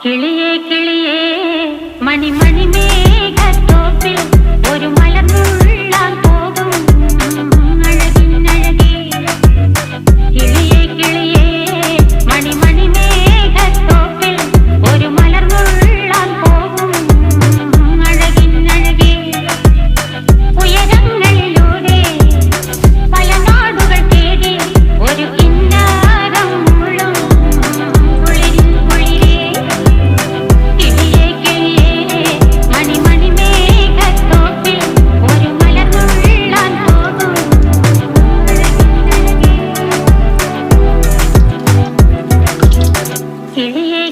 കിളിയേ കിളിയേ മണിമണി മേഘത്തോപ്പിൽ ഒരു മലർന്നുള്ളാൻ പോകും അഴകിനഴകേ. കിളിയേ കിളിയേ മണിമണി മേഘത്തോപ്പിൽ ഒരു മലർന്നുള്ളാൻ പോകും അഴകിനഴകേ. ഉയരങ്ങളിലൂടെ പല നാടുകൾ തേടി ഒരു കിന്നാരം മുള്ളും കുളിരിൻ കുളിരേ. കിളിയേ കിളിയേ മണിമണി മേഘത്തോപ്പിൽ ഒരു മലർന്നുള്ളാൻ പോകും അഴകിനഴകേ. കിളിയേ